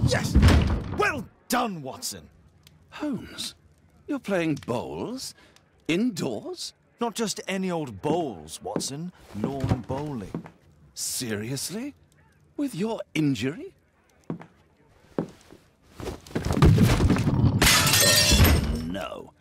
Yes! Well done, Watson. Holmes, you're playing bowls? Indoors? Not just any old bowls, Watson. Lawn bowling. Seriously? With your injury? Oh, no.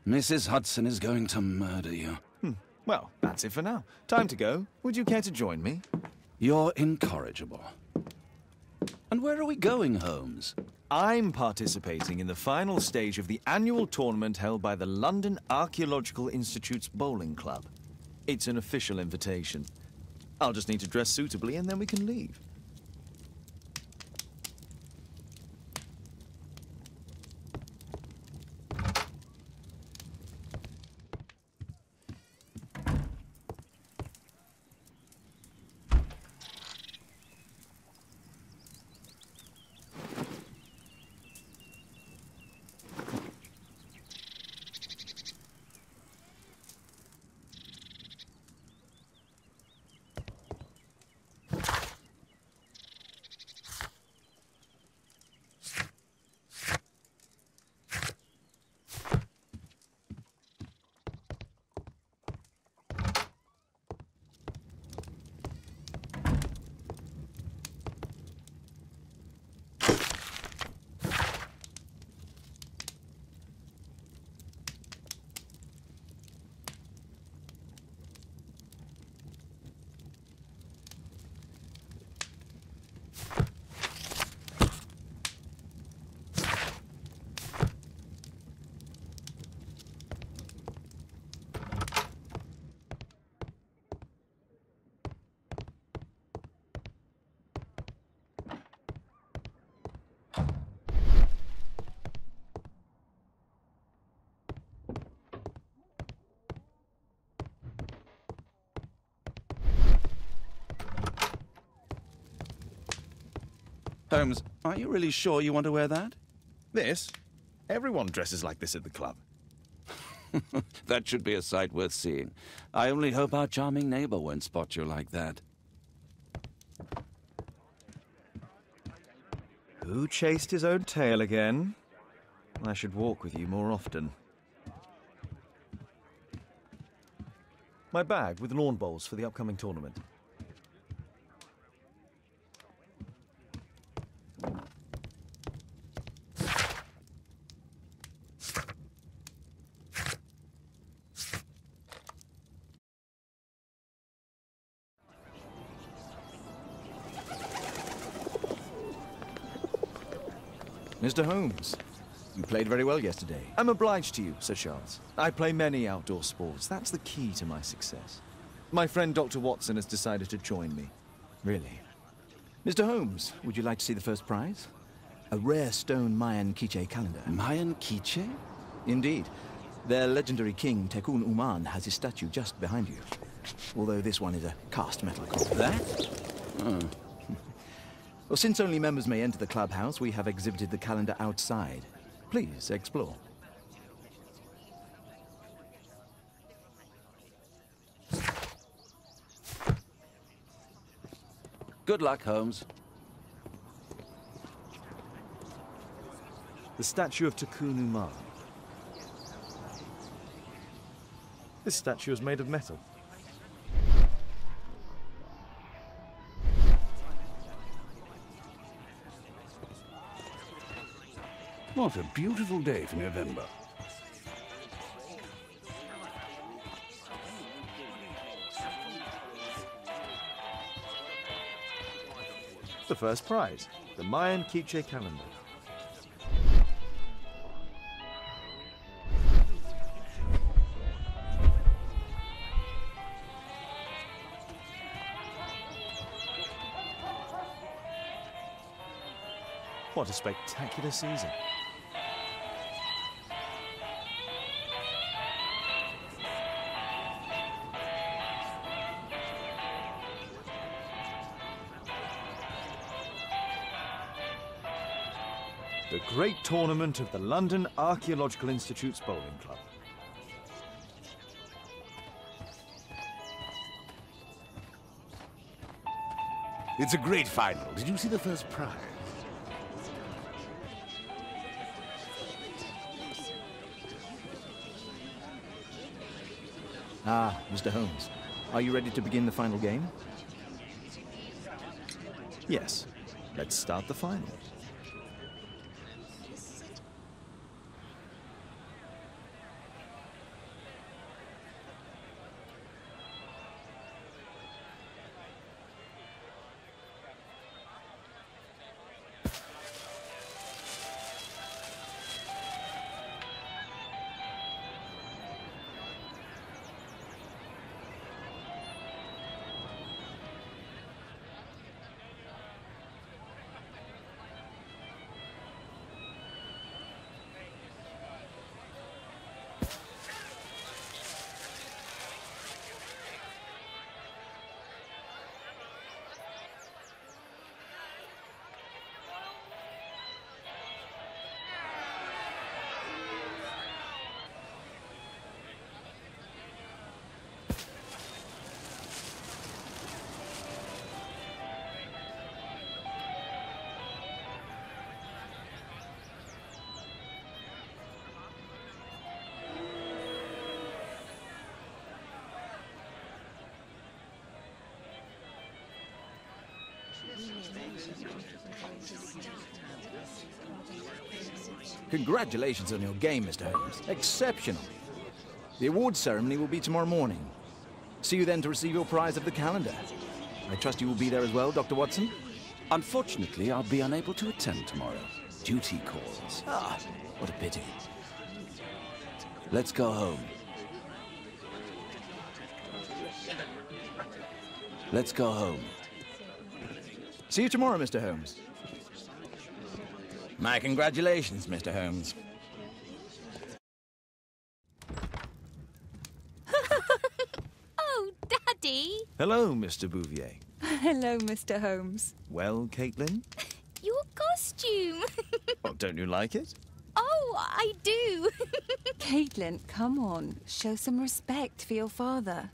Mrs. Hudson is going to murder you. Well, that's it for now. Time to go. Would you care to join me? You're incorrigible. And where are we going, Holmes? I'm participating in the final stage of the annual tournament held by the London Archaeological Institute's bowling club. It's an official invitation. I'll just need to dress suitably and then we can leave. Holmes, are you really sure you want to wear that? This? Everyone dresses like this at the club. That should be a sight worth seeing. I only hope our charming neighbor won't spot you like that. Who chased his own tail again? I should walk with you more often. My bag with lawn bowls for the upcoming tournament. Mr. Holmes, you played very well yesterday. I'm obliged to you, Sir Charles. I play many outdoor sports. That's the key to my success. My friend Dr. Watson has decided to join me. Really. Mr. Holmes, would you like to see the first prize? A rare stone Mayan quiche calendar. Mayan quiche? Indeed. Their legendary king, Tekun Uman, has his statue just behind you. Although this one is a cast metal copy. That? Oh. Well, since only members may enter the clubhouse, we have exhibited the calendar outside. Please, explore. Good luck, Holmes. The statue of Tekun Uman. This statue is made of metal. What a beautiful day for November. The first prize, the Mayan quiche calendar. What a spectacular season. The great tournament of the London Archaeological Institute's bowling club. It's a great final. Did you see the first prize? Ah, Mr. Holmes. Are you ready to begin the final game? Yes. Let's start the final. Congratulations on your game, Mr. Holmes. Exceptional. The awards ceremony will be tomorrow morning. See you then to receive your prize of the calendar. I trust you will be there as well, Dr. Watson? Unfortunately, I'll be unable to attend tomorrow. Duty calls. Ah, what a pity. Let's go home. Let's go home. See you tomorrow, Mr. Holmes. My congratulations, Mr. Holmes. Oh, Daddy! Hello, Mr. Bouvier. Hello, Mr. Holmes. Well, Caitlin? Your costume! Oh, don't you like it? Oh, I do! Caitlin, come on. Show some respect for your father.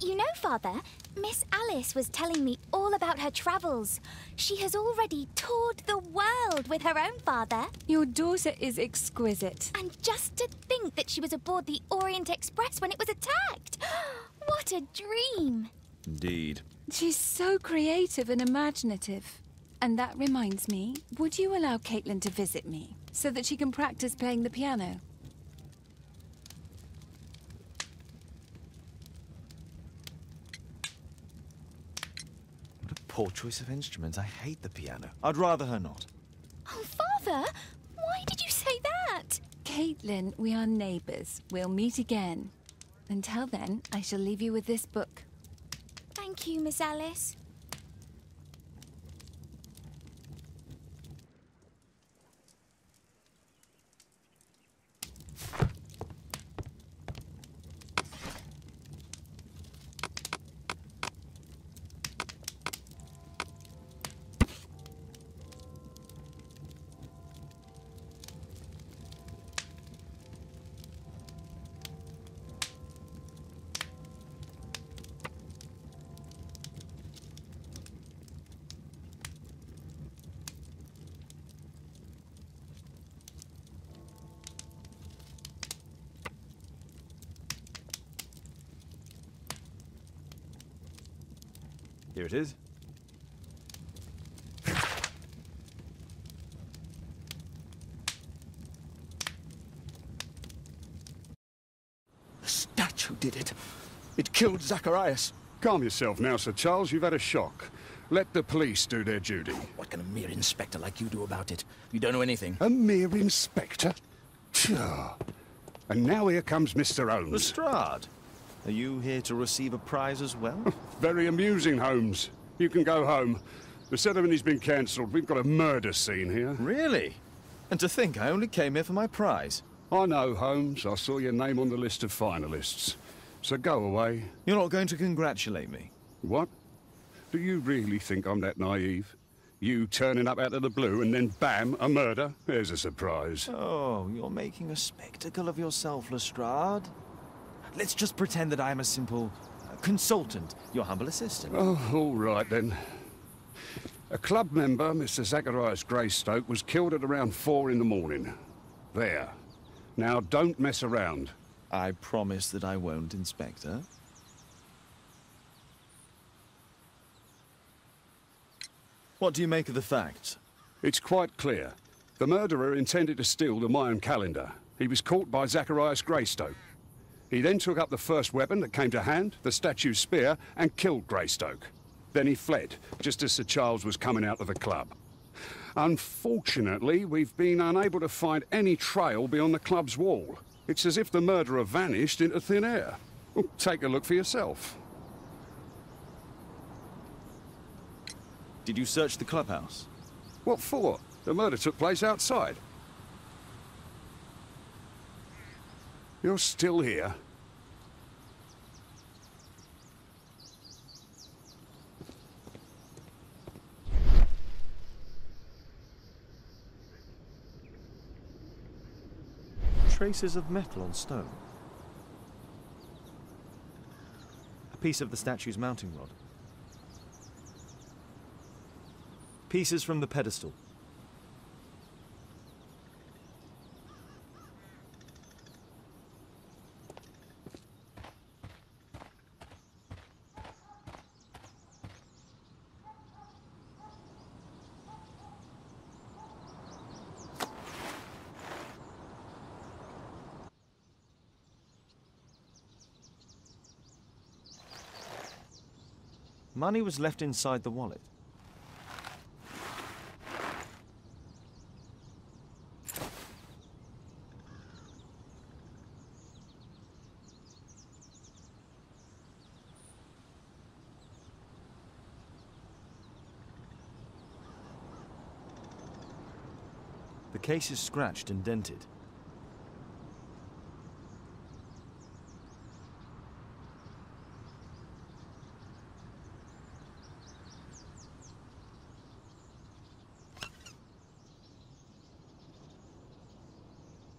You know, Father, Miss Alice was telling me all about her travels. She has already toured the world with her own father. Your daughter is exquisite. And just to think that she was aboard the Orient Express when it was attacked. What a dream. Indeed. She's so creative and imaginative. And that reminds me, would you allow Caitlin to visit me so that she can practice playing the piano? Poor choice of instruments. I hate the piano. I'd rather her not. Oh, Father, why did you say that? Caitlin, we are neighbours. We'll meet again. Until then, I shall leave you with this book. Thank you, Miss Alice. Here it is. who did it. It killed Zacharias. Calm yourself now, Sir Charles. You've had a shock. Let the police do their duty. What can a mere inspector like you do about it? You don't know anything. A mere inspector? Phew. And now here comes Mr. Holmes. Lestrade, are you here to receive a prize as well? Very amusing, Holmes. You can go home. The ceremony's been cancelled. We've got a murder scene here. Really? And to think I only came here for my prize. I know, Holmes. I saw your name on the list of finalists. So go away. You're not going to congratulate me? What? Do you really think I'm that naive? You turning up out of the blue and then bam, a murder? There's a surprise. Oh, you're making a spectacle of yourself, Lestrade. Let's just pretend that I'm a simple consultant, your humble assistant. Oh, all right then. A club member, Mr. Zacharias Greystoke, was killed at around 4 in the morning. There. Now don't mess around. I promise that I won't, Inspector. What do you make of the facts? It's quite clear. The murderer intended to steal the Mayan calendar. He was caught by Zacharias Greystoke. He then took up the first weapon that came to hand, the statue's spear, and killed Greystoke. Then he fled, just as Sir Charles was coming out of the club. Unfortunately, we've been unable to find any trail beyond the club's wall. It's as if the murderer vanished into thin air. Well, take a look for yourself. Did you search the clubhouse? What for? The murder took place outside. You're still here? Traces of metal on stone. A piece of the statue's mounting rod. Pieces from the pedestal. Money was left inside the wallet. The case is scratched and dented.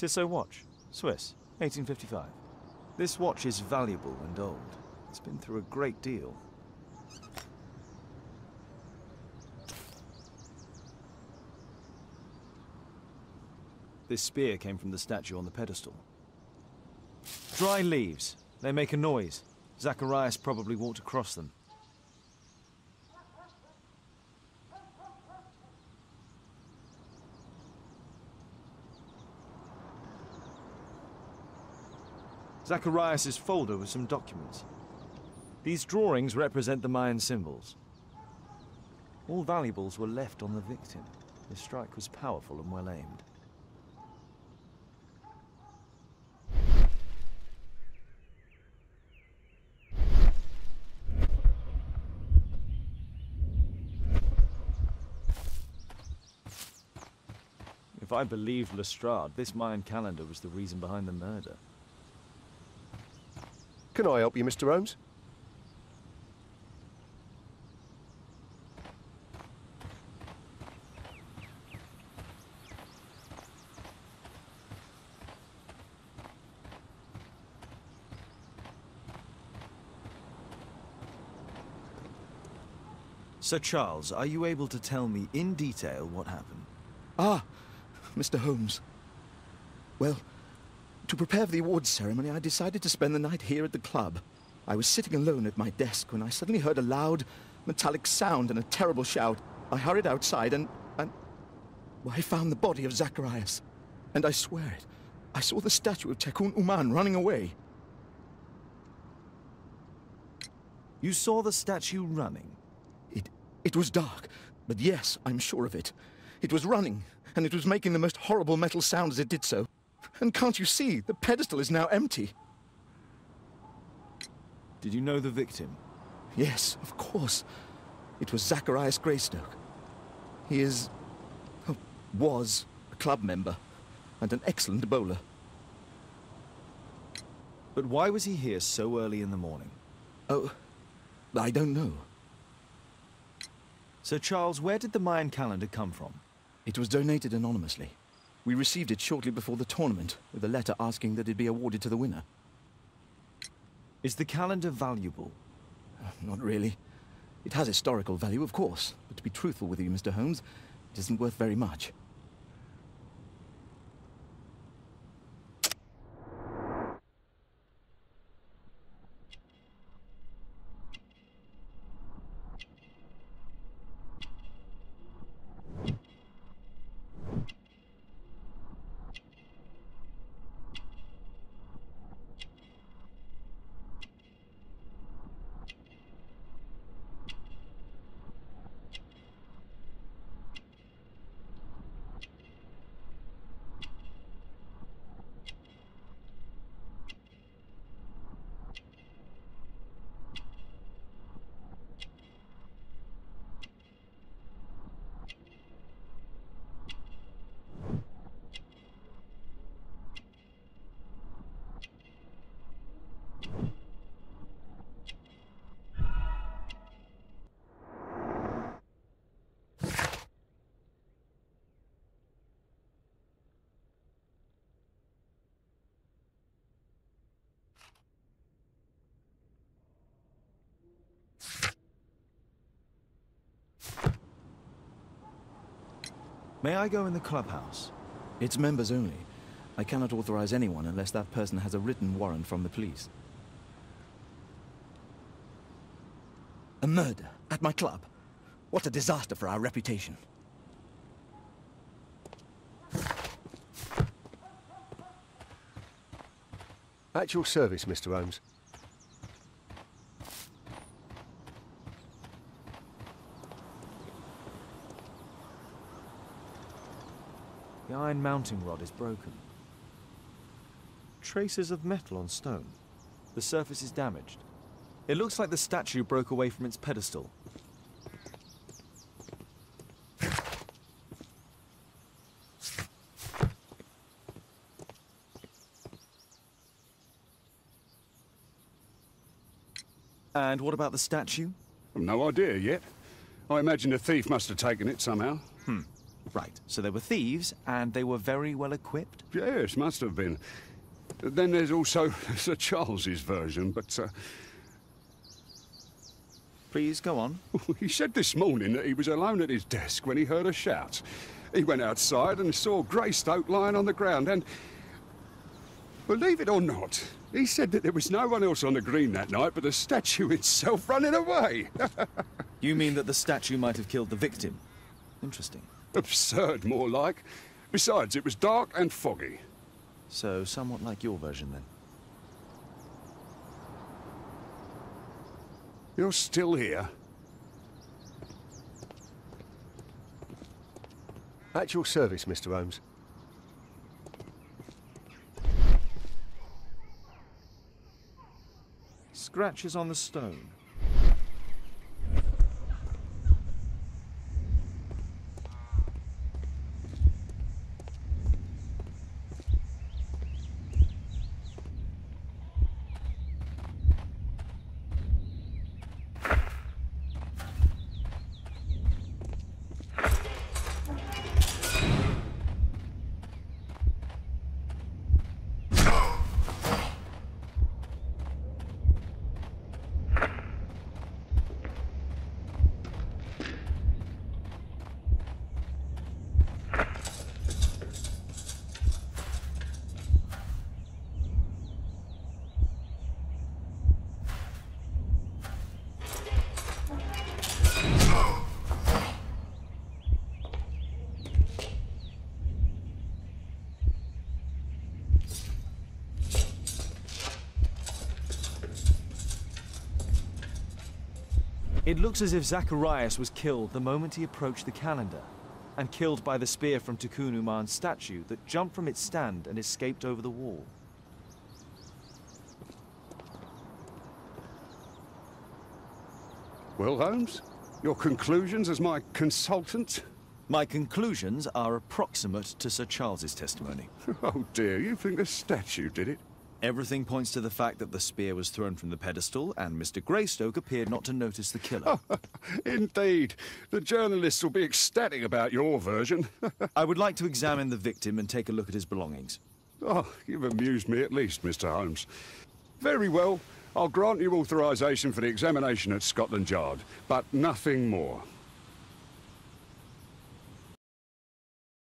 Tissot watch, Swiss, 1855. This watch is valuable and old. It's been through a great deal. This spear came from the statue on the pedestal. Dry leaves. They make a noise. Zacharias probably walked across them. Zacharias' folder with some documents. These drawings represent the Mayan symbols. All valuables were left on the victim. The strike was powerful and well aimed. If I believed Lestrade, this Mayan calendar was the reason behind the murder. Can I help you, Mr. Holmes? Sir Charles, are you able to tell me in detail what happened? Ah, Mr. Holmes. Well, to prepare for the awards ceremony, I decided to spend the night here at the club. I was sitting alone at my desk when I suddenly heard a loud, metallic sound and a terrible shout. I hurried outside and well, I found the body of Zacharias. And I swear it, I saw the statue of Tekun Uman running away. You saw the statue running? It was dark, but yes, I'm sure of it. It was running, and it was making the most horrible metal sound as it did so. And can't you see? The pedestal is now empty. Did you know the victim? Yes, of course. It was Zacharias Greystoke. He is... oh, was a club member, and an excellent bowler. But why was he here so early in the morning? Oh, I don't know. Sir Charles, where did the Mayan calendar come from? It was donated anonymously. We received it shortly before the tournament, with a letter asking that it be awarded to the winner. Is the calendar valuable? Not really. It has historical value, of course, but to be truthful with you, Mr. Holmes, it isn't worth very much. May I go in the clubhouse? It's members only. I cannot authorize anyone unless that person has a written warrant from the police. A murder at my club. What a disaster for our reputation. At your service, Mr. Holmes. The iron mounting rod is broken. Traces of metal on stone. The surface is damaged. It looks like the statue broke away from its pedestal. And what about the statue? No idea yet. I imagine the thief must have taken it somehow. Right, so there were thieves, and they were very well equipped? Yes, must have been. Then there's also Sir Charles's version, but Please, go on. he said this morning that he was alone at his desk when he heard a shout. He went outside and saw Greystoke lying on the ground and... believe it or not, he said that there was no one else on the green that night but the statue itself running away. You mean that the statue might have killed the victim? Interesting. Absurd, more like. Besides, it was dark and foggy. So, somewhat like your version, then. You're still here? At your service, Mr. Holmes. Scratches on the stone. It looks as if Zacharias was killed the moment he approached the calendar, and killed by the spear from Tikkun Uman's statue that jumped from its stand and escaped over the wall. Well, Holmes, your conclusions as my consultant? My conclusions are approximate to Sir Charles's testimony. Oh dear, you think the statue did it? Everything points to the fact that the spear was thrown from the pedestal, and Mr. Greystoke appeared not to notice the killer. Indeed. The journalists will be ecstatic about your version. I would like to examine the victim and take a look at his belongings. Oh, you've amused me at least, Mr. Holmes. Very well. I'll grant you authorization for the examination at Scotland Yard, but nothing more.